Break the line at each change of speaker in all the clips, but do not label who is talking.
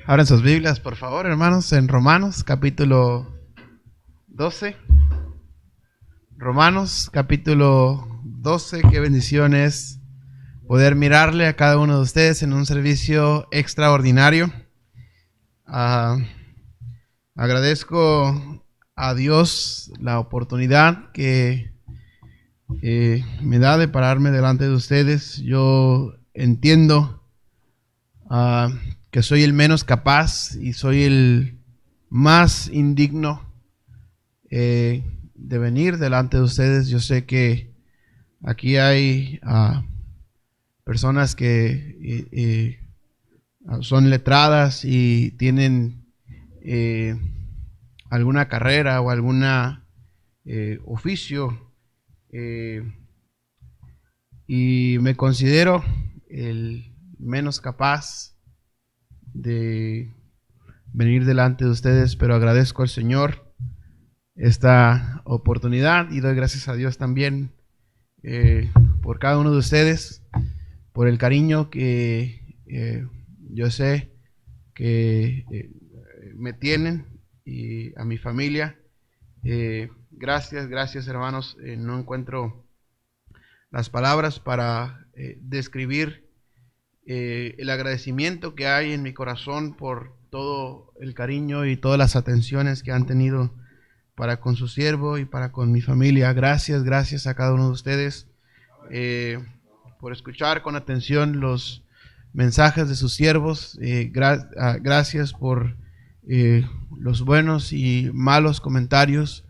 Abran sus Biblias, por favor, hermanos, en Romanos, capítulo 12. Romanos, capítulo 12. Qué bendición es poder mirarle a cada uno de ustedes en un servicio extraordinario. Agradezco a Dios la oportunidad que me da de pararme delante de ustedes. Yo entiendo que soy el menos capaz y soy el más indigno de venir delante de ustedes. Yo sé que aquí hay personas que son letradas y tienen alguna carrera o alguna oficio, y me considero el menos capaz de venir delante de ustedes, pero agradezco al Señor esta oportunidad y doy gracias a Dios también por cada uno de ustedes, por el cariño que yo sé que me tienen, y a mi familia. Gracias hermanos. No encuentro las palabras para describir el agradecimiento que hay en mi corazón por todo el cariño y todas las atenciones que han tenido para con su siervo y para con mi familia. Gracias a cada uno de ustedes por escuchar con atención los mensajes de sus siervos. Gracias por los buenos y malos comentarios,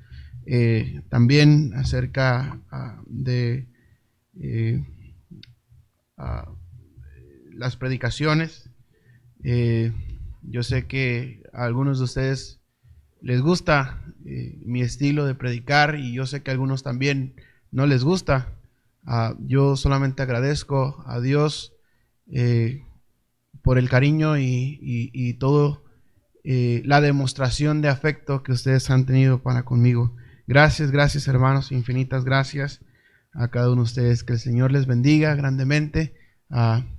también acerca de las predicaciones. Yo sé que a algunos de ustedes les gusta mi estilo de predicar, y yo sé que a algunos también no les gusta. Yo solamente agradezco a Dios por el cariño y todo la demostración de afecto que ustedes han tenido para conmigo. Gracias hermanos, infinitas gracias a cada uno de ustedes. Que el Señor les bendiga grandemente.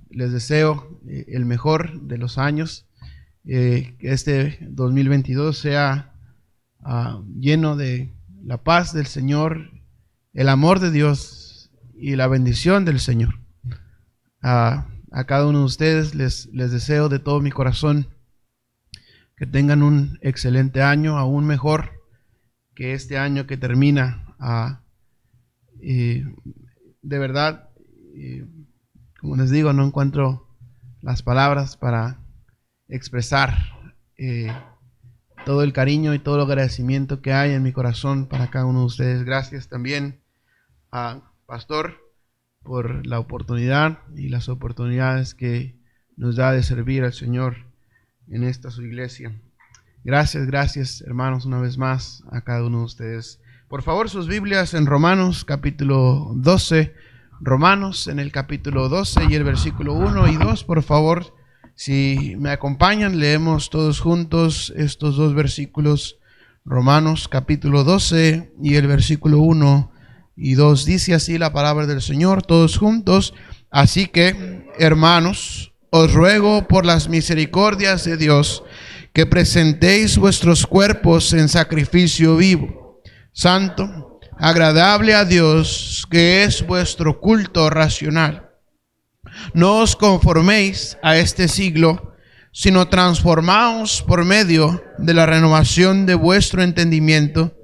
Les deseo el mejor de los años. Que este 2022 sea lleno de la paz del Señor, el amor de Dios y la bendición del Señor. A cada uno de ustedes les deseo de todo mi corazón que tengan un excelente año, aún mejor que este año que termina. De verdad, como les digo, no encuentro las palabras para expresar todo el cariño y todo el agradecimiento que hay en mi corazón para cada uno de ustedes. Gracias también a Pastor por la oportunidad y las oportunidades que nos da de servir al Señor en esta su iglesia. Gracias hermanos, una vez más a cada uno de ustedes. Por favor, sus Biblias en Romanos capítulo 12. Romanos en el capítulo 12 y el versículo 1 y 2, por favor. Si me acompañan, leemos todos juntos estos dos versículos. Romanos capítulo 12 y el versículo 1 y 2. Dice así la palabra del Señor, todos juntos. Así que, hermanos, os ruego por las misericordias de Dios que presentéis vuestros cuerpos en sacrificio vivo, santo, agradable a Dios, que es vuestro culto racional. No os conforméis a este siglo, sino transformaos por medio de la renovación de vuestro entendimiento,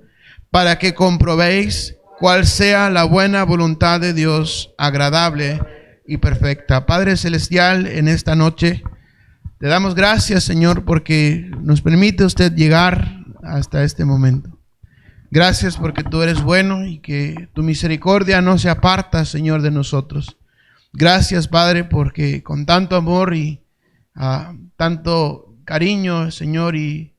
para que comprobéis cuál sea la buena voluntad de Dios, agradable y perfecta. Padre Celestial, en esta noche te damos gracias, Señor, porque nos permite usted llegar hasta este momento. Gracias porque tú eres bueno y que tu misericordia no se aparta, Señor, de nosotros. Gracias, Padre, porque con tanto amor y tanto cariño, Señor, y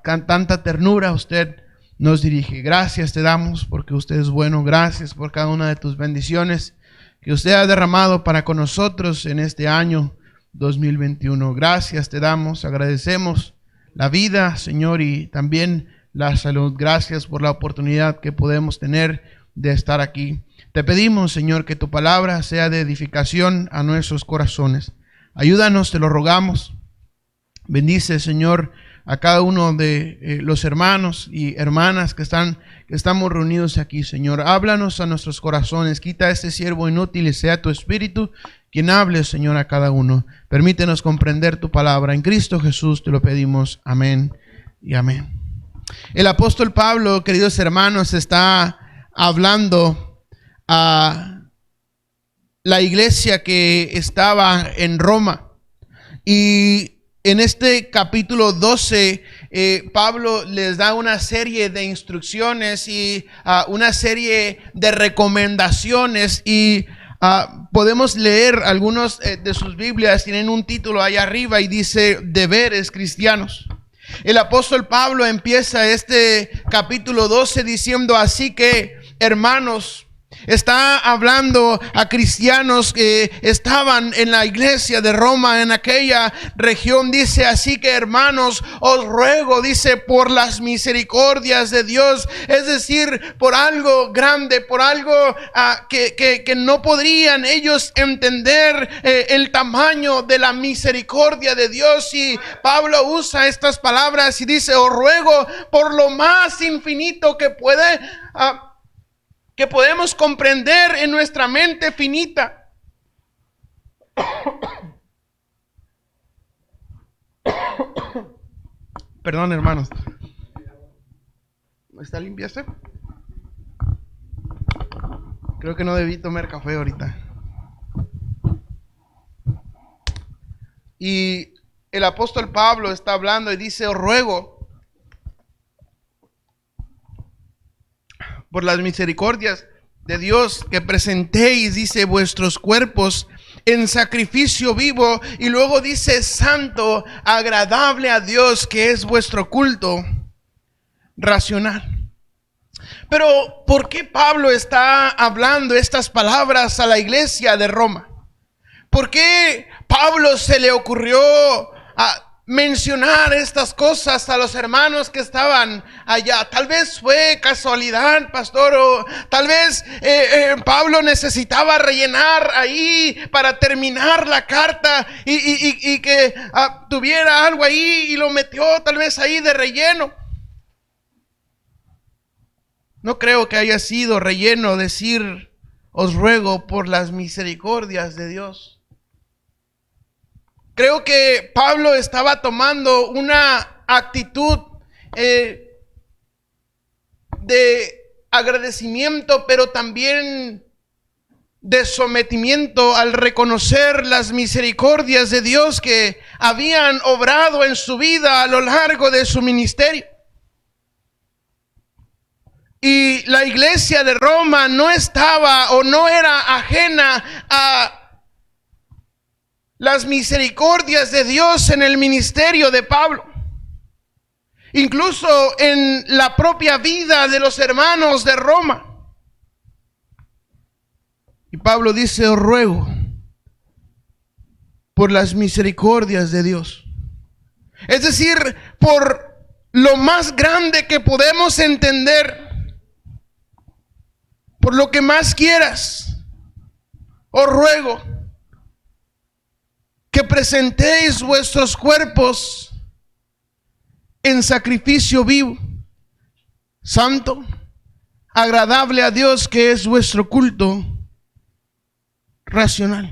tanta ternura usted nos dirige. Gracias te damos porque usted es bueno. Gracias por cada una de tus bendiciones que usted ha derramado para con nosotros en este año 2021. Gracias te damos, agradecemos la vida, Señor, y también la salud. Gracias por la oportunidad que podemos tener de estar aquí. Te pedimos, Señor, que tu palabra sea de edificación a nuestros corazones. Ayúdanos, te lo rogamos, Bendice, Señor, a cada uno de los hermanos y hermanas que estamos reunidos aquí, Señor. Háblanos a nuestros corazones. Quita a este siervo inútil y sea tu Espíritu quien hable, Señor, a cada uno. Permítenos comprender tu palabra. En Cristo Jesús te lo pedimos. Amén y amén. El apóstol Pablo, queridos hermanos, está hablando a la iglesia que estaba en Roma. Y en este capítulo 12, Pablo les da una serie de instrucciones y una serie de recomendaciones. Y podemos leer algunos de sus Biblias. Tienen un título allá arriba y dice deberes cristianos. El apóstol Pablo empieza este capítulo 12 diciendo: así que, hermanos, está hablando a cristianos que estaban en la iglesia de Roma, en aquella región. Dice: así que, hermanos, os ruego, dice, por las misericordias de Dios, es decir, por algo grande, por algo que no podrían ellos entender el tamaño de la misericordia de Dios. Y Pablo usa estas palabras y dice: os ruego por lo más infinito que podemos comprender en nuestra mente finita. Perdón, hermanos. ¿Está limpia este? Creo que no debí tomar café ahorita. Y el apóstol Pablo está hablando y dice: os ruego por las misericordias de Dios que presentéis, dice, vuestros cuerpos en sacrificio vivo, y luego dice santo, agradable a Dios, que es vuestro culto racional. Pero ¿por qué Pablo está hablando estas palabras a la iglesia de Roma? ¿Por qué Pablo se le ocurrió mencionar estas cosas a los hermanos que estaban allá? Tal vez fue casualidad, pastor, o tal vez Pablo necesitaba rellenar ahí para terminar la carta y que tuviera algo ahí y lo metió tal vez ahí de relleno. No creo que haya sido relleno decir: os ruego por las misericordias de Dios. Creo que Pablo estaba tomando una actitud de agradecimiento, pero también de sometimiento al reconocer las misericordias de Dios que habían obrado en su vida a lo largo de su ministerio. Y la iglesia de Roma no estaba o no era ajena a las misericordias de Dios en el ministerio de Pablo. Incluso en la propia vida de los hermanos de Roma. Y Pablo dice: os ruego por las misericordias de Dios. Es decir, por lo más grande que podemos entender, por lo que más quieras, os ruego que presentéis vuestros cuerpos en sacrificio vivo, santo, agradable a Dios, que es vuestro culto racional.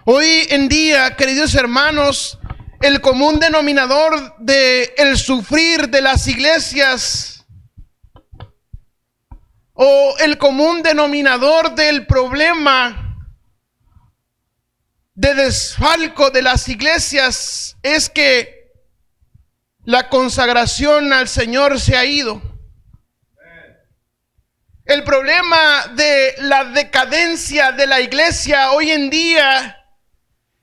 Hoy en día, queridos hermanos, el común denominador de el sufrir de las iglesias, o el común denominador del problema de desfalco de las iglesias, es que la consagración al Señor se ha ido. El problema de la decadencia de la iglesia hoy en día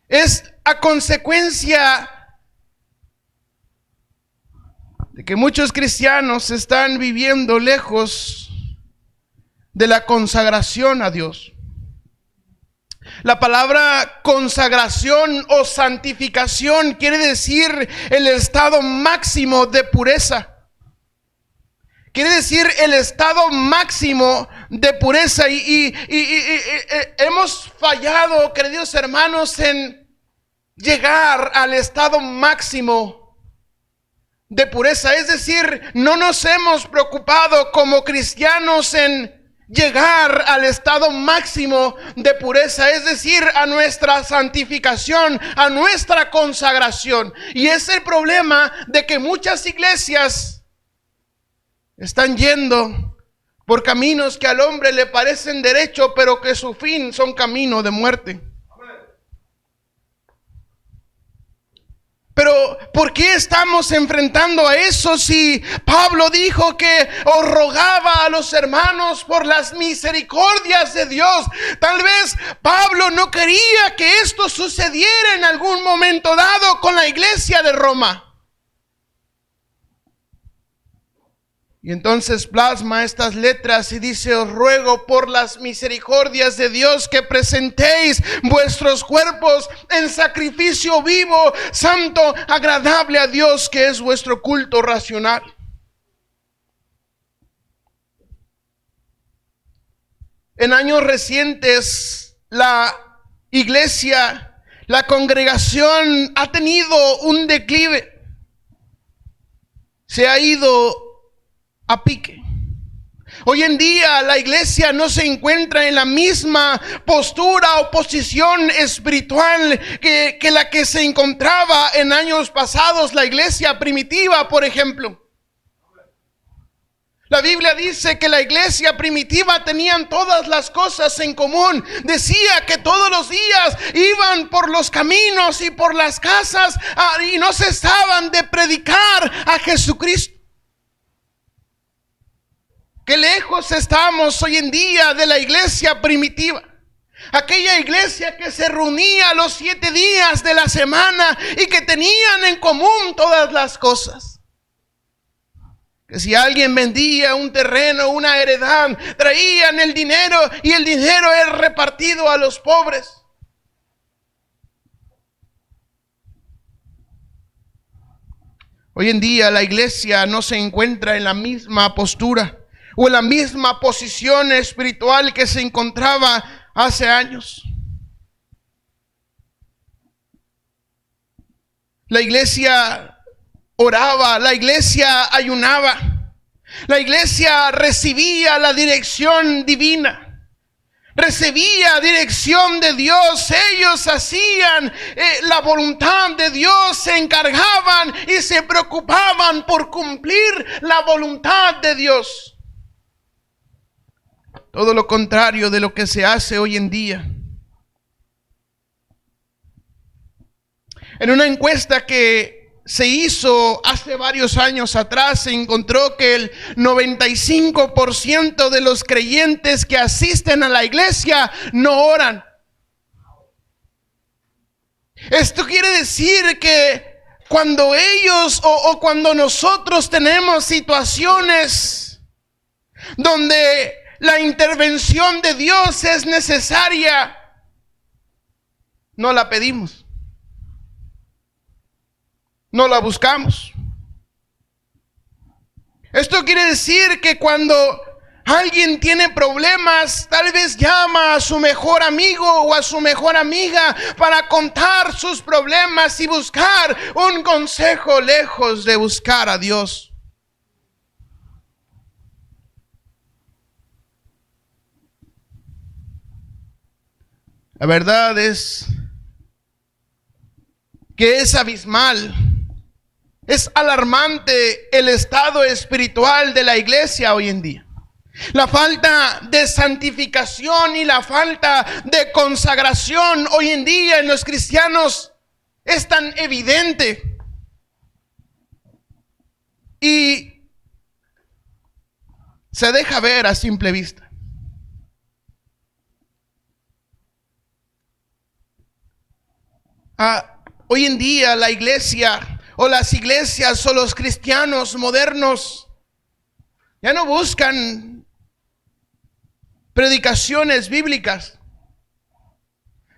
es a consecuencia de que muchos cristianos están viviendo lejos de la consagración a Dios. La palabra consagración o santificación quiere decir el estado máximo de pureza. Quiere decir el estado máximo de pureza. Y hemos fallado, queridos hermanos, en llegar al estado máximo de pureza. Es decir, no nos hemos preocupado como cristianos en llegar al estado máximo de pureza, es decir, a nuestra santificación, a nuestra consagración. Y es el problema de que muchas iglesias están yendo por caminos que al hombre le parecen derecho, pero que su fin son camino de muerte. Pero ¿por qué estamos enfrentando a eso si Pablo dijo que os rogaba a los hermanos por las misericordias de Dios? Tal vez Pablo no quería que esto sucediera en algún momento dado con la iglesia de Roma. Y entonces plasma estas letras y dice: os ruego por las misericordias de Dios que presentéis vuestros cuerpos en sacrificio vivo, santo, agradable a Dios, que es vuestro culto racional. En años recientes, la iglesia, la congregación ha tenido un declive. Se ha ido a pique. Hoy en día la iglesia no se encuentra en la misma postura o posición espiritual que la que se encontraba en años pasados la iglesia primitiva, por ejemplo. La Biblia dice que la iglesia primitiva tenían todas las cosas en común. Decía que todos los días iban por los caminos y por las casas y no cesaban de predicar a Jesucristo. Qué lejos estamos hoy en día de la iglesia primitiva. Aquella iglesia que se reunía los 7 días de la semana y que tenían en común todas las cosas. Que si alguien vendía un terreno, una heredad, traían el dinero y el dinero era repartido a los pobres. Hoy en día la iglesia no se encuentra en la misma postura o en la misma posición espiritual que se encontraba hace años. La iglesia oraba, la iglesia ayunaba, la iglesia recibía la dirección divina, recibía dirección de Dios. Ellos hacían la voluntad de Dios, se encargaban y se preocupaban por cumplir la voluntad de Dios. Todo lo contrario de lo que se hace hoy en día. En una encuesta que se hizo hace varios años atrás, se encontró que el 95% de los creyentes que asisten a la iglesia no oran. Esto quiere decir que cuando ellos o cuando nosotros tenemos situaciones donde la intervención de Dios es necesaria, no la pedimos, no la buscamos. Esto quiere decir que cuando alguien tiene problemas, tal vez llama a su mejor amigo o a su mejor amiga para contar sus problemas y buscar un consejo lejos de buscar a Dios. La verdad es que es abismal, es alarmante el estado espiritual de la iglesia hoy en día. La falta de santificación y la falta de consagración hoy en día en los cristianos es tan evidente. Y se deja ver a simple vista. Hoy en día la iglesia o las iglesias o los cristianos modernos ya no buscan predicaciones bíblicas,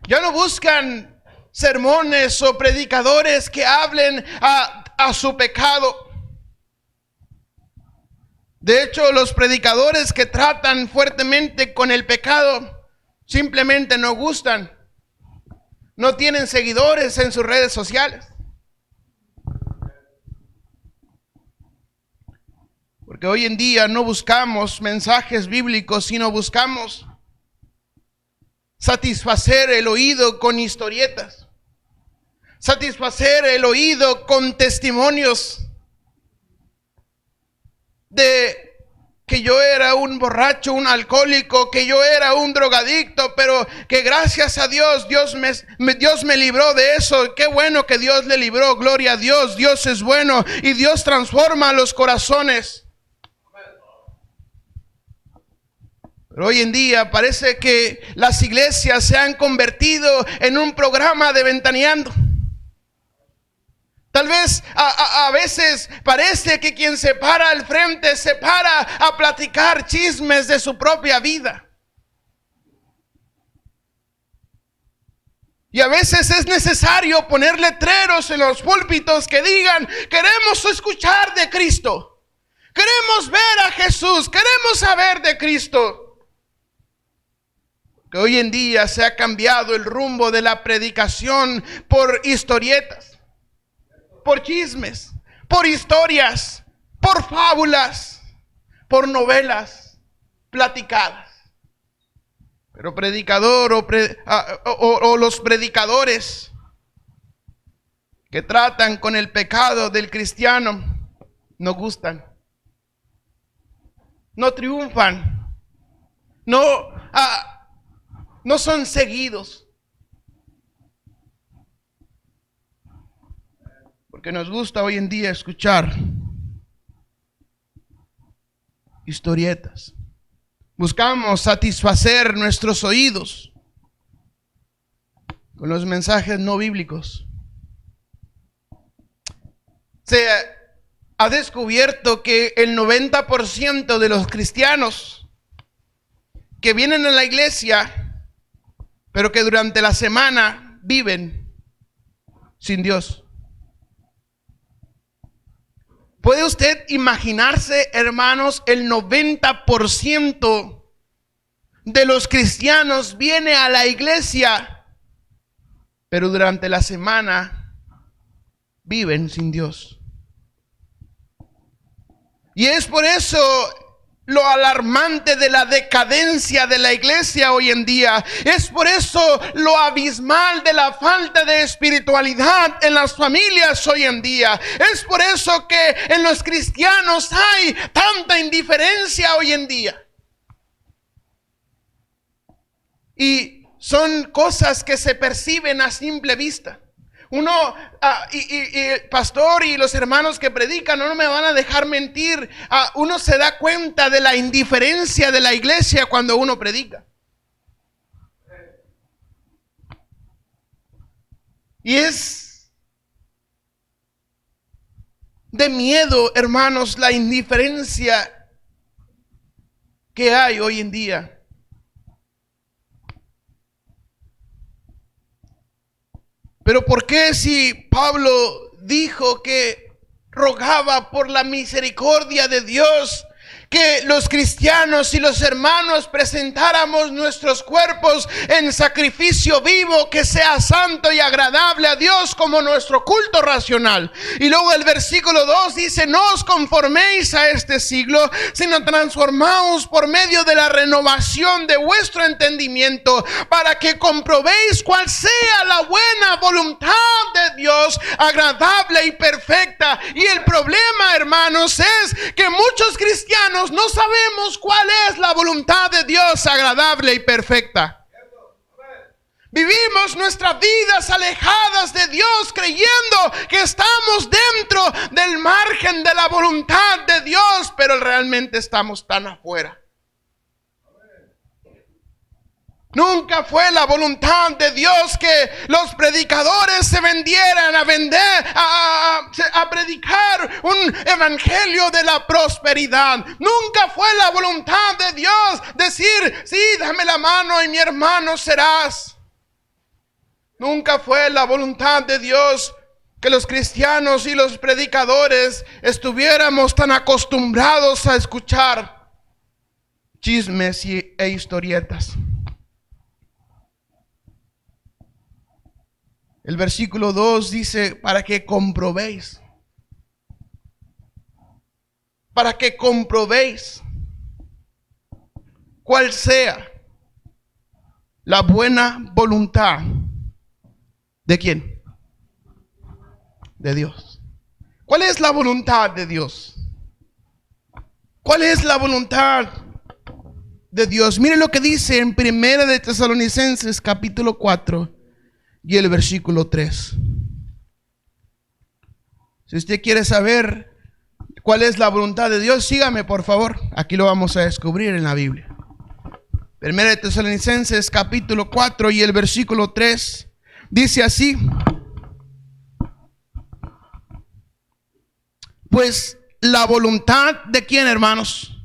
ya no buscan sermones o predicadores que hablen a su pecado. De hecho, los predicadores que tratan fuertemente con el pecado simplemente no gustan. No tienen seguidores en sus redes sociales. Porque hoy en día no buscamos mensajes bíblicos, sino buscamos satisfacer el oído con historietas, satisfacer el oído con testimonios de que yo era un borracho, un alcohólico, que yo era un drogadicto, pero que gracias a Dios, Dios me libró de eso. Qué bueno que Dios le libró, gloria a Dios. Dios es bueno y Dios transforma los corazones. Pero hoy en día parece que las iglesias se han convertido en un programa de ventaneando. Tal vez a veces parece que quien se para al frente se para a platicar chismes de su propia vida. Y a veces es necesario poner letreros en los púlpitos que digan: queremos escuchar de Cristo, queremos ver a Jesús, queremos saber de Cristo. Que hoy en día se ha cambiado el rumbo de la predicación por historietas, por chismes, por historias, por fábulas, por novelas platicadas. Pero predicador o los predicadores que tratan con el pecado del cristiano no gustan, no triunfan, no son seguidos. Porque nos gusta hoy en día escuchar historietas. Buscamos satisfacer nuestros oídos con los mensajes no bíblicos. Se ha descubierto que el 90% de los cristianos que vienen a la iglesia, pero que durante la semana viven sin Dios. ¿Puede usted imaginarse, hermanos, el 90% de los cristianos viene a la iglesia, pero durante la semana viven sin Dios? Y es por eso lo alarmante de la decadencia de la iglesia hoy en día. Es por eso lo abismal de la falta de espiritualidad en las familias hoy en día. Es por eso que en los cristianos hay tanta indiferencia hoy en día. Y son cosas que se perciben a simple vista. Uno, y el pastor y los hermanos que predican no me van a dejar mentir. Uno se da cuenta de la indiferencia de la iglesia cuando uno predica. Y es de miedo, hermanos, la indiferencia que hay hoy en día. Pero ¿por qué si Pablo dijo que rogaba por la misericordia de Dios que los cristianos y los hermanos presentáramos nuestros cuerpos en sacrificio vivo que sea santo y agradable a Dios como nuestro culto racional? Y luego el versículo 2 dice: no os conforméis a este siglo, sino transformaos por medio de la renovación de vuestro entendimiento, para que comprobéis cuál sea la buena voluntad de Dios, agradable y perfecta. Y el problema, hermanos, es que muchos cristianos no sabemos cuál es la voluntad de Dios agradable y perfecta. Vivimos nuestras vidas alejadas de Dios, creyendo que estamos dentro del margen de la voluntad de Dios, pero realmente estamos tan afuera. Nunca fue la voluntad de Dios que los predicadores se vendieran a predicar un evangelio de la prosperidad. Nunca fue la voluntad de Dios decir: sí, dame la mano y mi hermano serás. Nunca fue la voluntad de Dios que los cristianos y los predicadores estuviéramos tan acostumbrados a escuchar chismes e historietas. El versículo 2 dice, para que comprobéis. Para que comprobéis cuál sea la buena voluntad. ¿De quién? De Dios. ¿Cuál es la voluntad de Dios? ¿Cuál es la voluntad de Dios? Mire lo que dice en 1 de Tesalonicenses capítulo 4 y el versículo 3. Si usted quiere saber cuál es la voluntad de Dios, sígame por favor. Aquí lo vamos a descubrir en la Biblia. 1 de Tesalonicenses capítulo 4 y el versículo 3 dice así: pues la voluntad de quién, hermanos.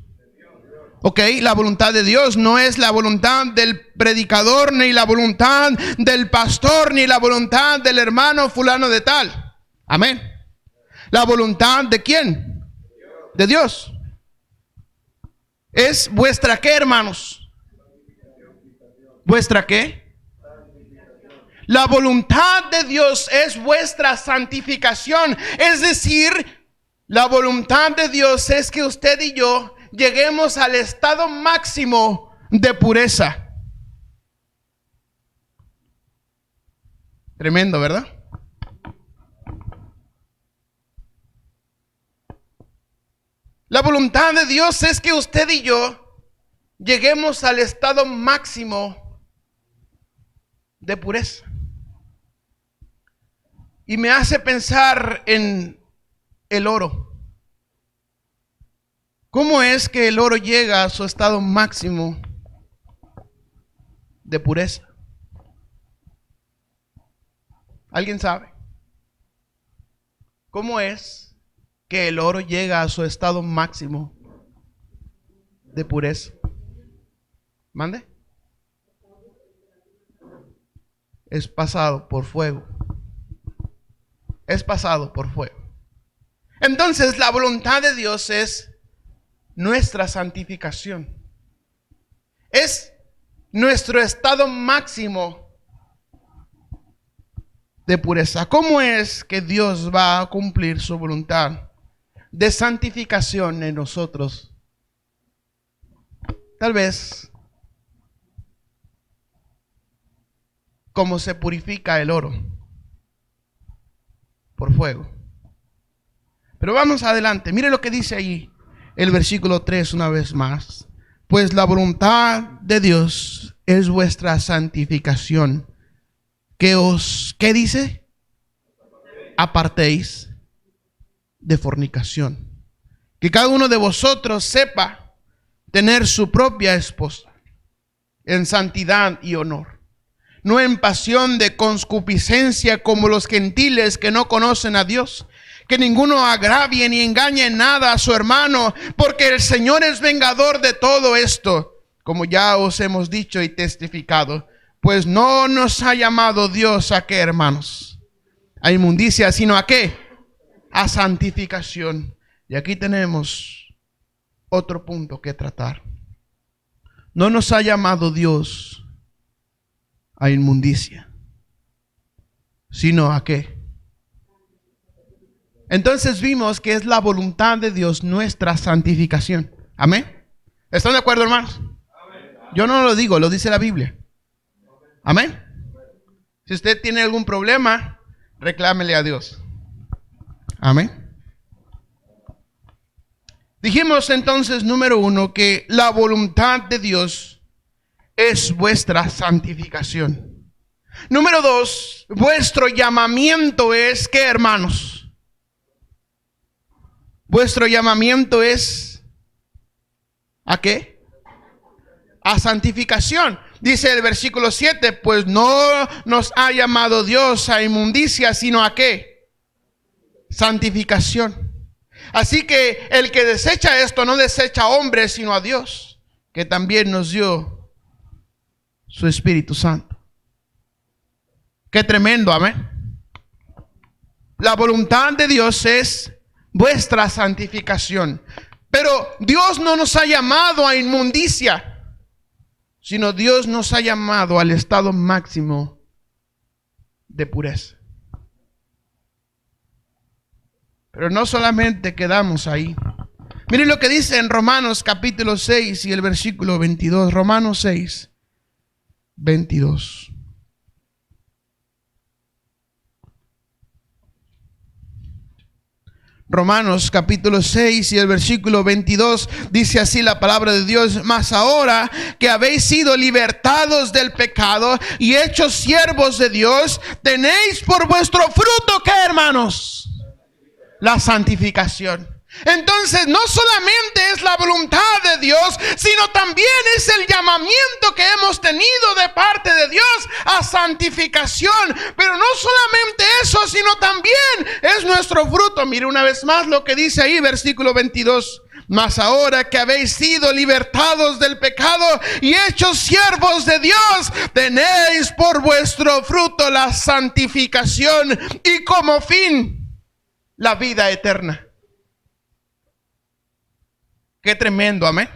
Ok, la voluntad de Dios no es la voluntad del predicador, ni la voluntad del pastor, ni la voluntad del hermano fulano de tal. Amén. La voluntad de quién? De Dios. ¿Es vuestra qué, hermanos? ¿Vuestra qué? La voluntad de Dios es vuestra santificación. Es decir, la voluntad de Dios es que usted y yo lleguemos al estado máximo de pureza. Tremendo, ¿verdad? La voluntad de Dios es que usted y yo lleguemos al estado máximo de pureza. Y me hace pensar en el oro. ¿Cómo es que el oro llega a su estado máximo de pureza? ¿Alguien sabe? ¿Cómo es que el oro llega a su estado máximo de pureza? ¿Mande? Es pasado por fuego. Es pasado por fuego. Entonces la voluntad de Dios es nuestra santificación. Es nuestro estado máximo de pureza. ¿Cómo es que Dios va a cumplir su voluntad de santificación en nosotros? Tal vez como se purifica el oro por fuego. Pero vamos adelante. Mire lo que dice ahí el versículo 3 una vez más. Pues la voluntad de Dios es vuestra santificación. ¿Qué dice? Apartéis de fornicación. Que cada uno de vosotros sepa tener su propia esposa en santidad y honor, no en pasión de concupiscencia como los gentiles que no conocen a Dios. Que ninguno agravie ni engañe en nada a su hermano, porque el Señor es vengador de todo esto, como ya os hemos dicho y testificado. Pues no nos ha llamado Dios a qué, hermanos, a inmundicia, sino a qué, a santificación. Y aquí tenemos otro punto que tratar. No nos ha llamado Dios a inmundicia, sino a qué. Entonces vimos que es la voluntad de Dios nuestra santificación. Amén. ¿Están de acuerdo, hermanos? Yo no lo digo, lo dice la Biblia. Amén. Si usted tiene algún problema, reclámele a Dios. Amén. Dijimos entonces, número 1, que la voluntad de Dios es vuestra santificación. Número 2, vuestro llamamiento es ¿qué, hermanos? Vuestro llamamiento es ¿a qué? A santificación. Dice el versículo 7, pues no nos ha llamado Dios a inmundicia, sino ¿a qué? Santificación. Así que el que desecha esto no desecha a hombres, sino a Dios, que también nos dio su Espíritu Santo. Qué tremendo, amén. La voluntad de Dios es vuestra santificación. Pero Dios no nos ha llamado a inmundicia, sino Dios nos ha llamado al estado máximo de pureza. Pero no solamente quedamos ahí. Miren lo que dice en Romanos capítulo 6 y el versículo 22. Romanos 6, 22. Romanos capítulo 6 y el versículo 22 dice así la palabra de Dios: mas ahora que habéis sido libertados del pecado y hechos siervos de Dios, tenéis por vuestro fruto, ¿qué, hermanos? La santificación. Entonces no solamente es la voluntad de Dios, sino también es el llamamiento que hemos tenido de parte de Dios a santificación. Pero no solamente eso, sino también es nuestro fruto. Mire una vez más lo que dice ahí, versículo 22. Mas ahora que habéis sido libertados del pecado y hechos siervos de Dios, tenéis por vuestro fruto la santificación y como fin la vida eterna. Qué tremendo, amén.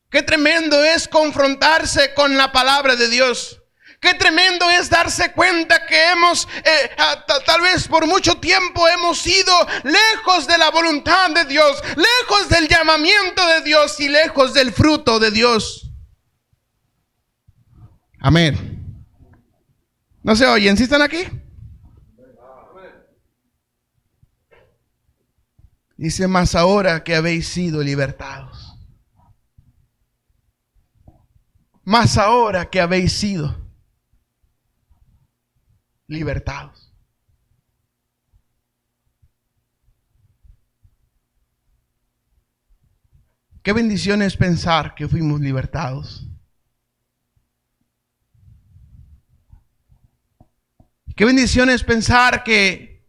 Qué tremendo es confrontarse con la palabra de Dios. Qué tremendo es darse cuenta que hemos, tal vez por mucho tiempo hemos ido lejos de la voluntad de Dios, lejos del llamamiento de Dios y lejos del fruto de Dios. Amén. ¿No se oyen? ¿Sí están aquí? Dice: mas ahora que habéis sido libertados. Mas ahora que habéis sido libertados. Qué bendición es pensar que fuimos libertados. Qué bendición es pensar que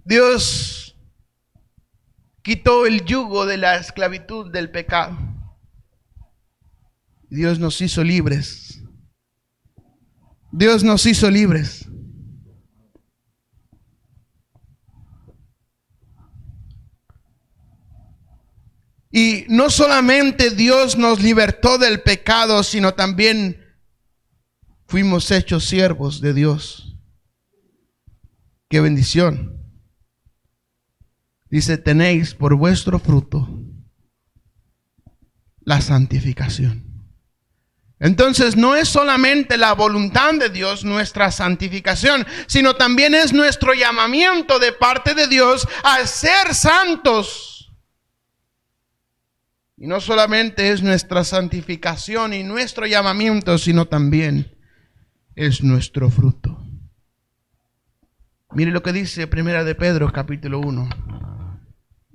Dios quitó el yugo de la esclavitud del pecado. Dios nos hizo libres. Dios nos hizo libres. Y no solamente Dios nos libertó del pecado, sino también fuimos hechos siervos de Dios. ¡Qué bendición! Dice: tenéis por vuestro fruto la santificación. Entonces no es solamente la voluntad de Dios nuestra santificación, sino también es nuestro llamamiento de parte de Dios a ser santos. Y no solamente es nuestra santificación y nuestro llamamiento, sino también es nuestro fruto. Mire lo que dice Primera de Pedro capítulo 1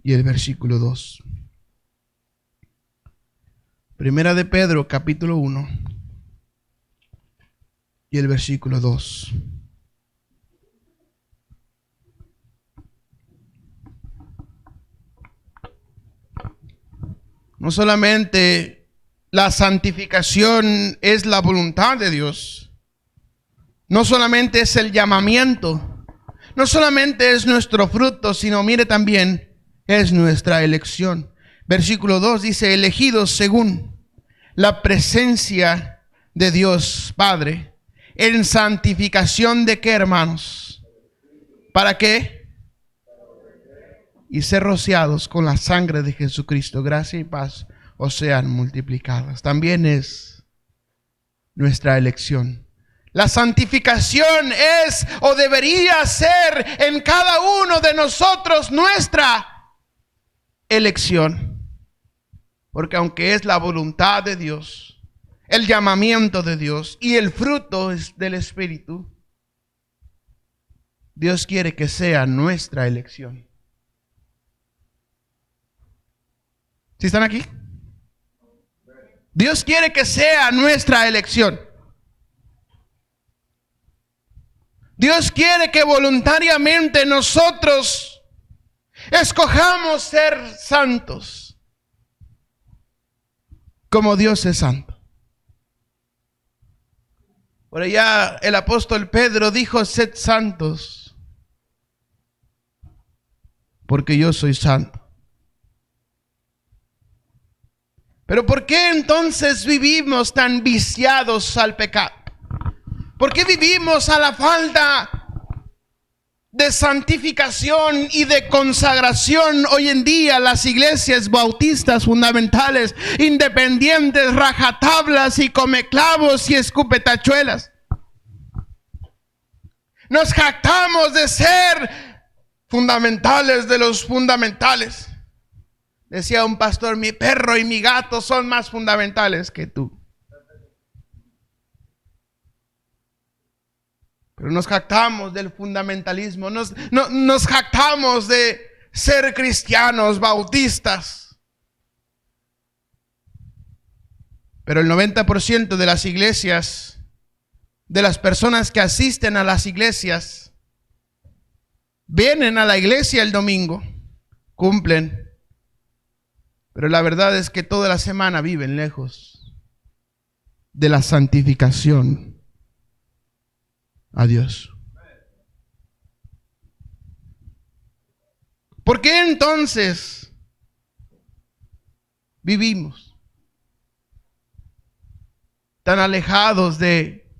y el versículo 2. Primera de Pedro capítulo 1 y el versículo 2. No solamente la santificación es la voluntad de Dios, no solamente es el llamamiento, no solamente es nuestro fruto, sino mire también es nuestra elección. Versículo 2 dice: elegidos según la presencia de Dios Padre, en santificación de qué, hermanos. ¿Para qué? Y ser rociados con la sangre de Jesucristo. Gracia y paz os sean multiplicadas. También es nuestra elección. La santificación es o debería ser en cada uno de nosotros nuestra elección. Porque aunque es la voluntad de Dios, el llamamiento de Dios y el fruto es del Espíritu, Dios quiere que sea nuestra elección. ¿Sí están aquí? Dios quiere que sea nuestra elección. Dios quiere que voluntariamente nosotros escojamos ser santos, como Dios es santo. Por allá el apóstol Pedro dijo: sed santos, porque yo soy santo. Pero ¿por qué entonces vivimos tan viciados al pecado? ¿Por qué vivimos a la falta de santificación y de consagración hoy en día las iglesias bautistas fundamentales, independientes, rajatablas y comeclavos y escupetachuelas. Nos jactamos de ser fundamentales de los fundamentales. Decía un pastor: mi perro y mi gato son más fundamentales que tú. Pero nos jactamos del fundamentalismo, nos jactamos de ser cristianos bautistas. Pero el 90% de las iglesias, de las personas que asisten a las iglesias, vienen a la iglesia el domingo, cumplen, pero la verdad es que toda la semana viven lejos de la santificación a Dios. ¿Por qué entonces vivimos tan alejados de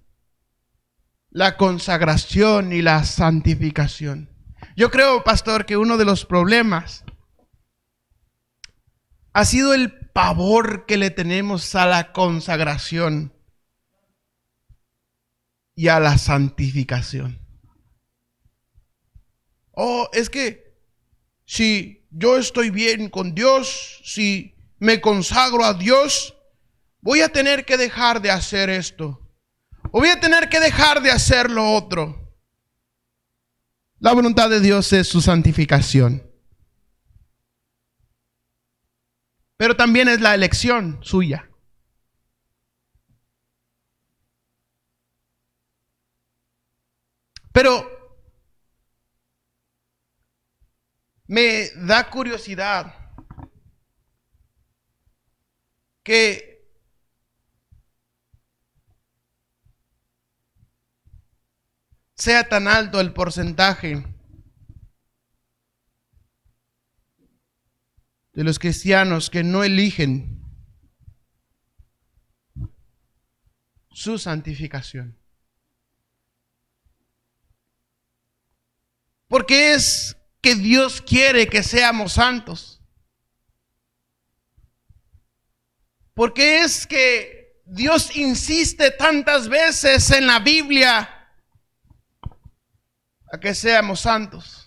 la consagración y la santificación? Yo creo, pastor, que uno de los problemas ha sido el pavor que le tenemos a la consagración y a la santificación. Oh, es que si yo estoy bien con Dios, si me consagro a Dios, voy a tener que dejar de hacer esto, o voy a tener que dejar de hacer lo otro. La voluntad de Dios es su santificación, pero también es la elección suya. Pero me da curiosidad que sea tan alto el porcentaje de los cristianos que no eligen su santificación. Porque es que Dios quiere que seamos santos. Porque es que Dios insiste tantas veces en la Biblia a que seamos santos.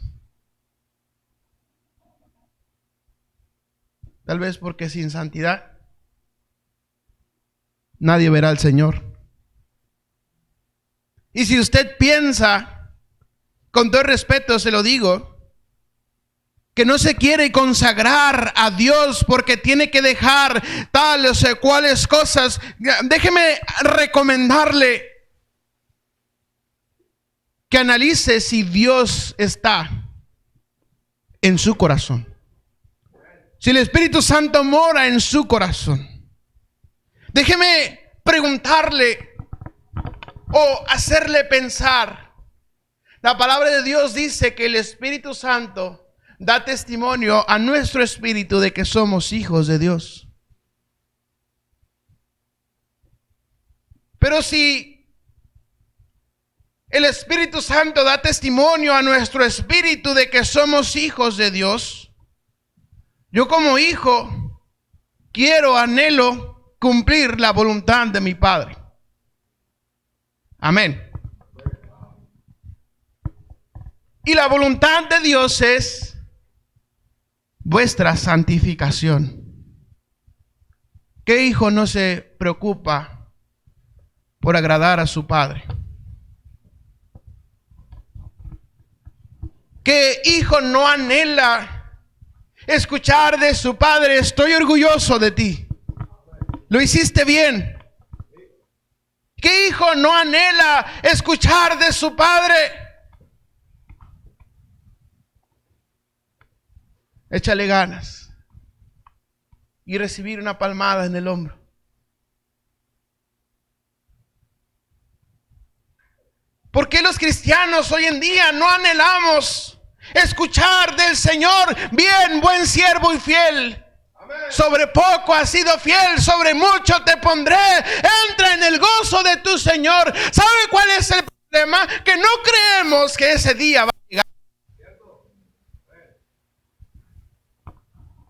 Tal vez porque sin santidad nadie verá al Señor. Y si usted piensa, con todo respeto se lo digo, que no se quiere consagrar a Dios porque tiene que dejar tales o cuales cosas, déjeme recomendarle que analice si Dios está en su corazón, si el Espíritu Santo mora en su corazón. Déjeme preguntarle o hacerle pensar. La palabra de Dios dice que el Espíritu Santo da testimonio a nuestro espíritu de que somos hijos de Dios. Pero si el Espíritu Santo da testimonio a nuestro espíritu de que somos hijos de Dios, yo como hijo quiero, anhelo cumplir la voluntad de mi Padre. Amén. Y la voluntad de Dios es vuestra santificación. ¿Qué hijo no se preocupa por agradar a su padre? ¿Qué hijo no anhela escuchar de su padre: estoy orgulloso de ti, lo hiciste bien? ¿Qué hijo no anhela escuchar de su padre: échale ganas, y recibir una palmada en el hombro? ¿Por qué los cristianos hoy en día no anhelamos escuchar del Señor: bien, buen siervo y fiel? Amén. Sobre poco has sido fiel, sobre mucho te pondré. Entra en el gozo de tu Señor. ¿Sabe cuál es el problema? Que no creemos que ese día va a llegar.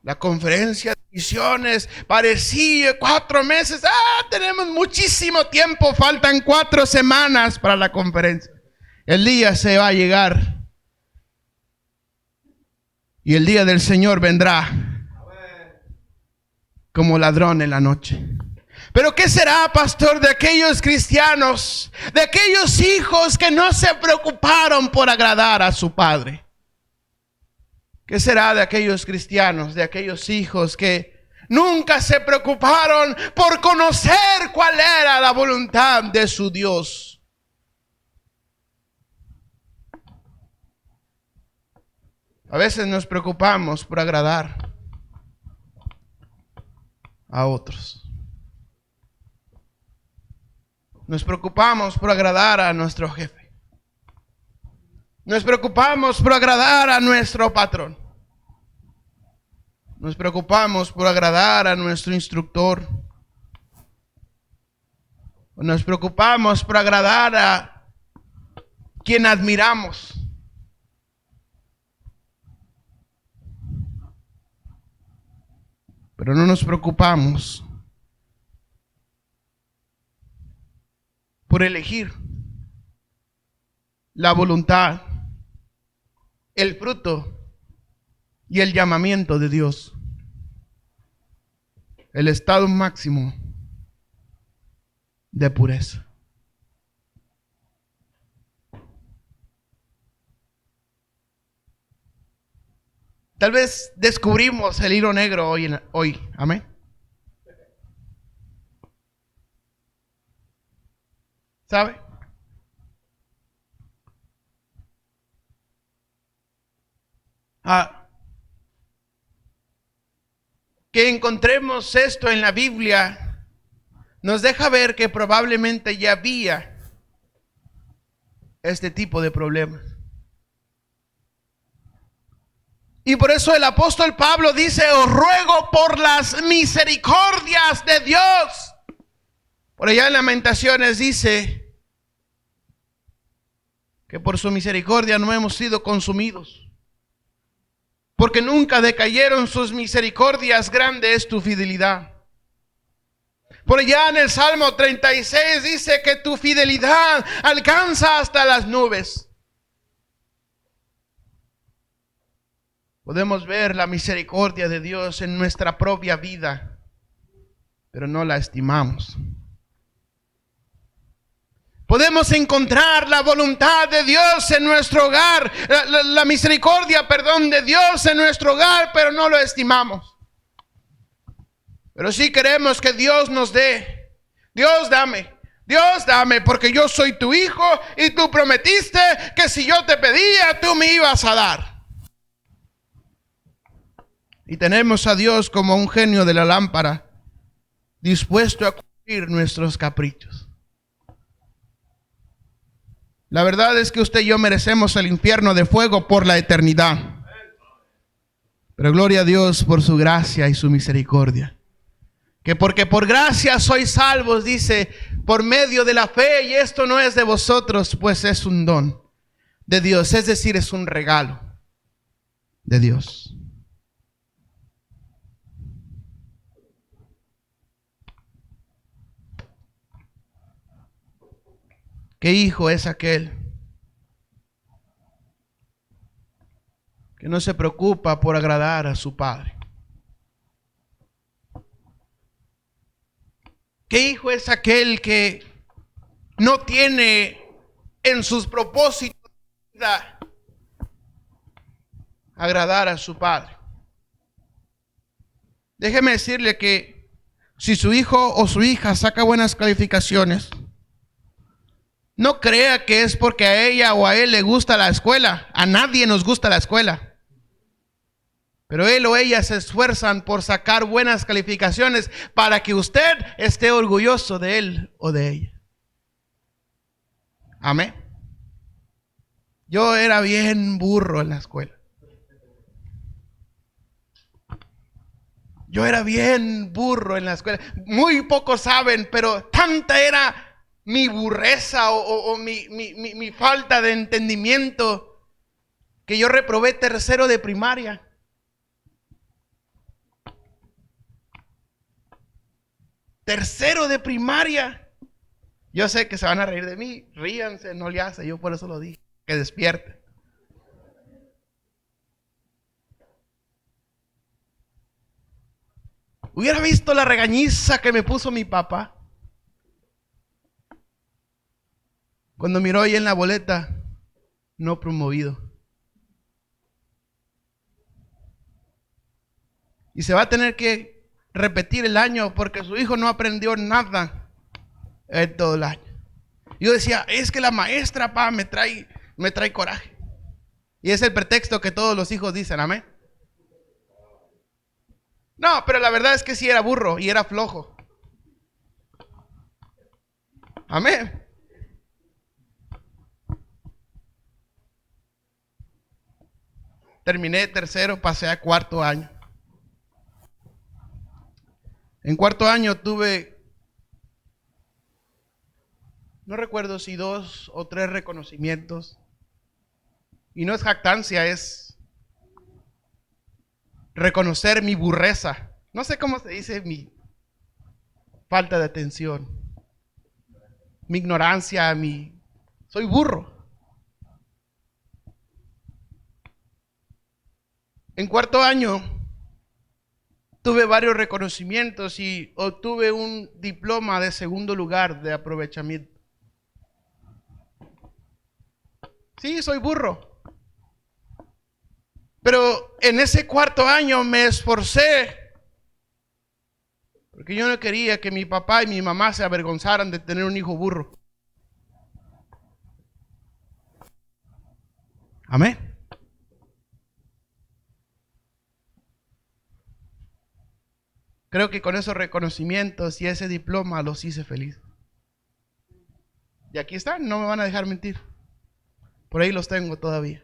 La conferencia de misiones parecía 4 meses. Tenemos muchísimo tiempo. Faltan 4 semanas para la conferencia. El día se va a llegar. Y el día del Señor vendrá como ladrón en la noche. Pero ¿qué será, pastor, de aquellos cristianos, de aquellos hijos que no se preocuparon por agradar a su padre? ¿Qué será de aquellos cristianos, de aquellos hijos que nunca se preocuparon por conocer cuál era la voluntad de su Dios? A veces nos preocupamos por agradar a otros. Nos preocupamos por agradar a nuestro jefe. Nos preocupamos por agradar a nuestro patrón. Nos preocupamos por agradar a nuestro instructor. Nos preocupamos por agradar a quien admiramos. Pero no nos preocupamos por elegir la voluntad, el fruto y el llamamiento de Dios. El estado máximo de pureza. Tal vez descubrimos el hilo negro hoy. Amén. ¿Sabe? Que encontremos esto en la Biblia nos deja ver que probablemente ya había este tipo de problemas. Y por eso el apóstol Pablo dice: os ruego por las misericordias de Dios. Por allá en Lamentaciones dice que por su misericordia no hemos sido consumidos, porque nunca decayeron sus misericordias, grande es tu fidelidad. Por allá en el Salmo 36 dice que tu fidelidad alcanza hasta las nubes. Podemos ver la misericordia de Dios en nuestra propia vida, pero no la estimamos. Podemos encontrar la voluntad de Dios en nuestro hogar, la misericordia, de Dios en nuestro hogar, pero no lo estimamos. Pero sí queremos que Dios nos dé. Dios dame, porque yo soy tu hijo y tú prometiste que si yo te pedía, tú me ibas a dar. Y tenemos a Dios como un genio de la lámpara, dispuesto a cumplir nuestros caprichos. La verdad es que usted y yo merecemos el infierno de fuego por la eternidad. Pero gloria a Dios por su gracia y su misericordia. Que porque por gracia sois salvos, dice, por medio de la fe, y esto no es de vosotros, pues es un don de Dios, es decir, es un regalo de Dios. ¿Qué hijo es aquel que no se preocupa por agradar a su padre? ¿Qué hijo es aquel que no tiene en sus propósitos de vida agradar a su padre? Déjeme decirle que si su hijo o su hija saca buenas calificaciones, no crea que es porque a ella o a él le gusta la escuela. A nadie nos gusta la escuela. Pero él o ella se esfuerzan por sacar buenas calificaciones para que usted esté orgulloso de él o de ella. Amén. Yo era bien burro en la escuela. Muy pocos saben, pero tanta era mi burreza o mi falta de entendimiento que yo reprobé 3º de primaria. tercero de primaria. Yo sé que se van a reír de mí, ríanse, no le hace, yo por eso lo dije, que despierte. Hubiera visto la regañiza que me puso mi papá cuando miró ahí en la boleta, no promovido. Y se va a tener que repetir el año porque su hijo no aprendió nada en todo el año. Yo decía, es que la maestra, pa, me trae coraje. Y es el pretexto que todos los hijos dicen, amén. No, pero la verdad es que sí era burro y era flojo. Amén. Terminé tercero, pasé a cuarto año. En cuarto año tuve, no recuerdo si 2 o 3 reconocimientos. Y no es jactancia, es reconocer mi burreza. No sé cómo se dice, mi falta de atención, mi ignorancia, soy burro. En cuarto año tuve varios reconocimientos y obtuve un diploma de segundo lugar de aprovechamiento. Sí, soy burro. Pero en ese cuarto año me esforcé porque yo no quería que mi papá y mi mamá se avergonzaran de tener un hijo burro. Amén. Creo que con esos reconocimientos y ese diploma los hice feliz. Y aquí están, no me van a dejar mentir. Por ahí los tengo todavía.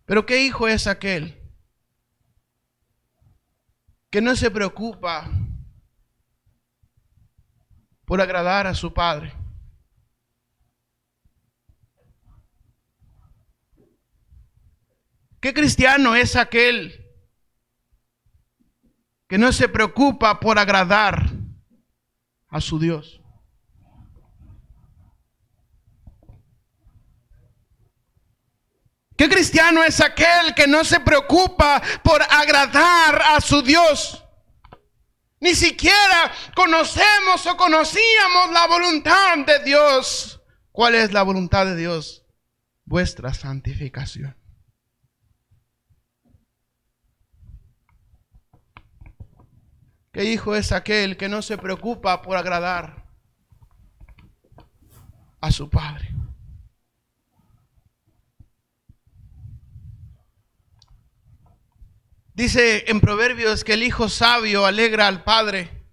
Pero ¿qué hijo es aquel que no se preocupa por agradar a su padre? ¿Qué cristiano es aquel que no se preocupa por agradar a su Dios? ¿Qué cristiano es aquel que no se preocupa por agradar a su Dios? Ni siquiera conocemos o conocíamos la voluntad de Dios. ¿Cuál es la voluntad de Dios? Vuestra santificación. ¿Qué hijo es aquel que no se preocupa por agradar a su padre? Dice en Proverbios que el hijo sabio alegra al padre,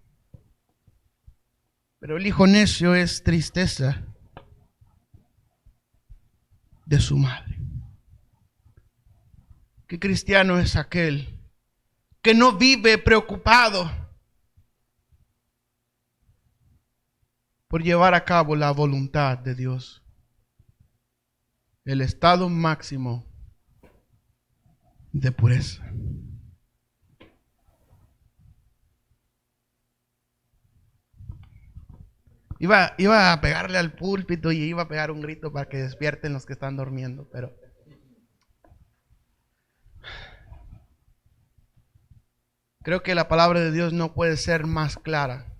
pero el hijo necio es tristeza de su madre. ¿Qué cristiano es aquel que no vive preocupado por llevar a cabo la voluntad de Dios? El estado máximo de pureza. Iba a pegarle al púlpito y iba a pegar un grito para que despierten los que están durmiendo, pero creo que la palabra de Dios no puede ser más clara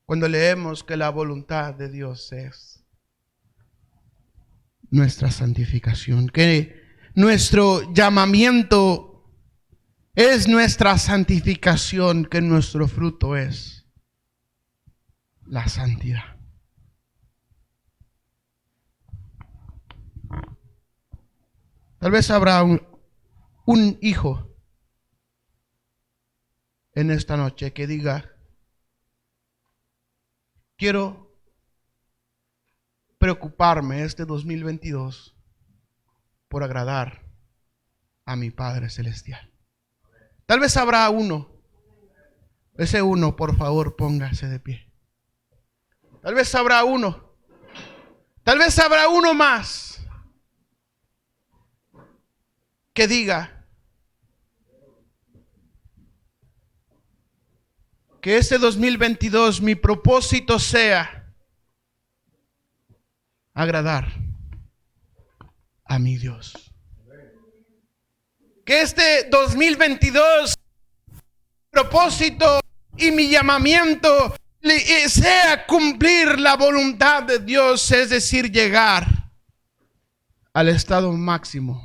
cuando leemos que la voluntad de Dios es nuestra santificación, que nuestro llamamiento es nuestra santificación, que nuestro fruto es la santidad. Tal vez habrá un hijo en esta noche que diga: quiero preocuparme este 2022 por agradar a mi Padre Celestial. Tal vez habrá uno. Ese uno, por favor, póngase de pie. Tal vez habrá uno. Tal vez habrá uno más que diga que este 2022 mi propósito sea agradar a mi Dios. Que este 2022 propósito y mi llamamiento sea cumplir la voluntad de Dios, es decir, llegar al estado máximo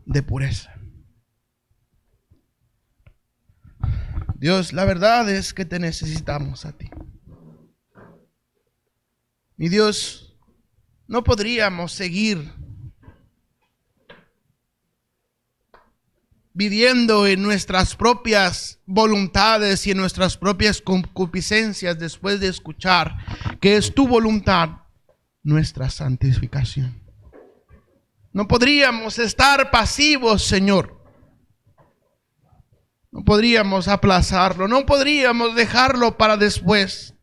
de pureza. Dios, la verdad es que te necesitamos a ti. Mi Dios, no podríamos seguir viviendo en nuestras propias voluntades y en nuestras propias concupiscencias después de escuchar que es tu voluntad nuestra santificación. No podríamos estar pasivos, Señor. No podríamos aplazarlo, no podríamos dejarlo para después.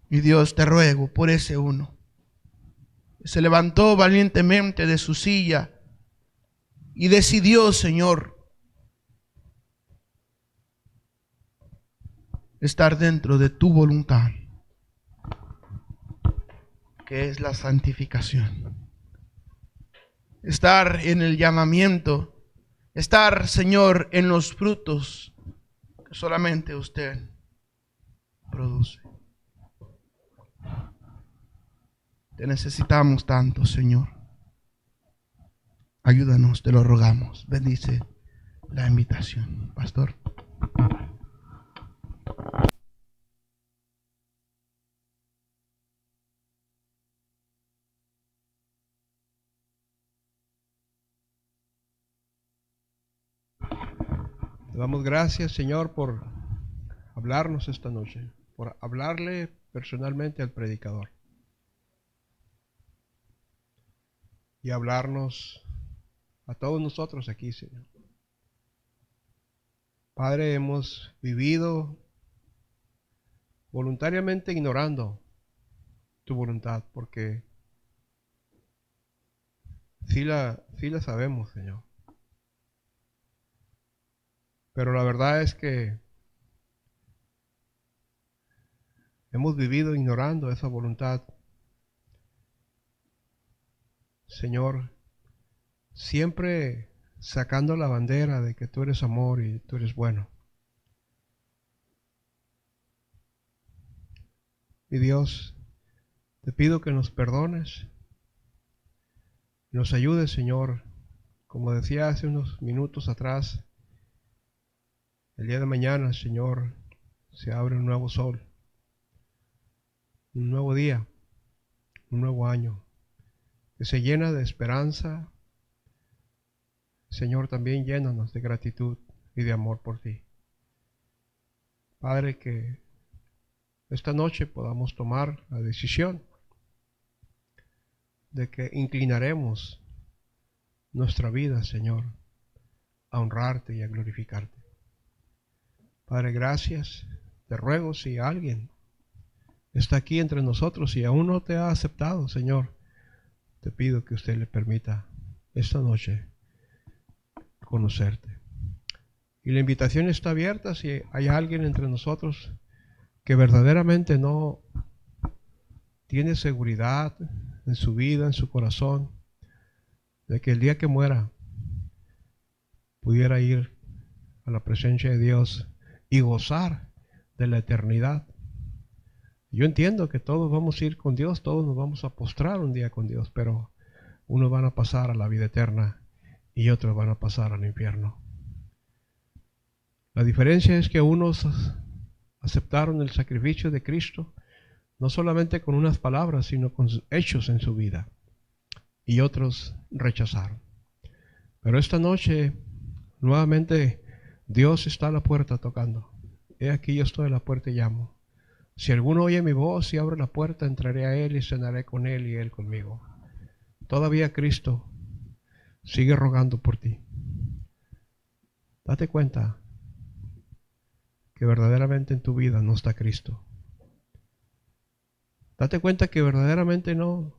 Mi Dios, te ruego por ese uno que se levantó valientemente de su silla y decidió, Señor, estar dentro de tu voluntad, que es la santificación. Estar en el llamamiento, estar, Señor, en los frutos que solamente usted produce. Te necesitamos tanto, Señor. Ayúdanos, te lo rogamos. Bendice la invitación, pastor.
Te damos gracias, Señor, por hablarnos esta noche, por hablarle personalmente al predicador y hablarnos a todos nosotros aquí, Señor. Padre, hemos vivido voluntariamente ignorando tu voluntad, porque sí la sabemos, Señor. Pero la verdad es que hemos vivido ignorando esa voluntad. Señor, siempre sacando la bandera de que tú eres amor y tú eres bueno. Mi Dios, te pido que nos perdones y nos ayudes, Señor. Como decía hace unos minutos atrás, el día de mañana, Señor, se abre un nuevo sol, un nuevo día, un nuevo año, que se llena de esperanza. Señor, también llénanos de gratitud y de amor por ti. Padre, que esta noche podamos tomar la decisión de que inclinaremos nuestra vida, Señor, a honrarte y a glorificarte. Padre, gracias. Te ruego, si alguien está aquí entre nosotros y aún no te ha aceptado, Señor, te pido que usted le permita esta noche conocerte. Y la invitación está abierta si hay alguien entre nosotros que verdaderamente no tiene seguridad en su vida, en su corazón, de que el día que muera pudiera ir a la presencia de Dios y gozar de la eternidad. Yo entiendo que todos vamos a ir con Dios, todos nos vamos a postrar un día con Dios, pero unos van a pasar a la vida eterna y otros van a pasar al infierno. La diferencia es que unos aceptaron el sacrificio de Cristo, no solamente con unas palabras, sino con hechos en su vida, y otros rechazaron. Pero esta noche, nuevamente, Dios está a la puerta tocando. He aquí, yo estoy a la puerta y llamo. Si alguno oye mi voz y abre la puerta, entraré a él y cenaré con él y él conmigo. Todavía Cristo sigue rogando por ti. Date cuenta que verdaderamente en tu vida no está Cristo. Date cuenta que verdaderamente no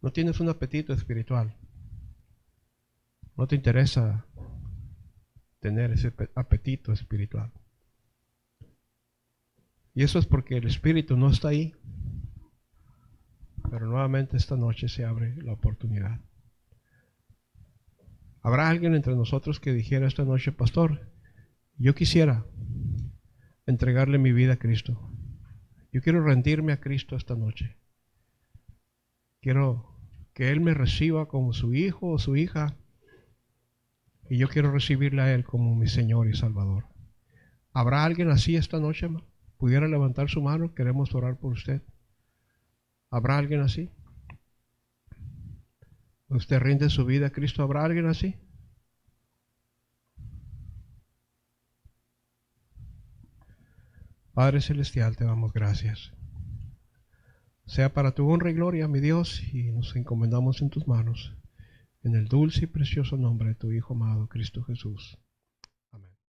No tienes un apetito espiritual. No te interesa tener ese apetito espiritual. Y eso es porque el Espíritu no está ahí. Pero nuevamente esta noche se abre la oportunidad. ¿Habrá alguien entre nosotros que dijera esta noche, pastor, yo quisiera entregarle mi vida a Cristo? Yo quiero rendirme a Cristo esta noche. Quiero que Él me reciba como su hijo o su hija. Y yo quiero recibirle a Él como mi Señor y Salvador. ¿Habrá alguien así esta noche, hermano? ¿Pudiera levantar su mano? Queremos orar por usted. ¿Habrá alguien así? ¿Usted rinde su vida a Cristo? ¿Habrá alguien así? Padre Celestial, te damos gracias. Sea para tu honra y gloria, mi Dios, y nos encomendamos en tus manos. En el dulce y precioso nombre de tu Hijo amado, Cristo Jesús.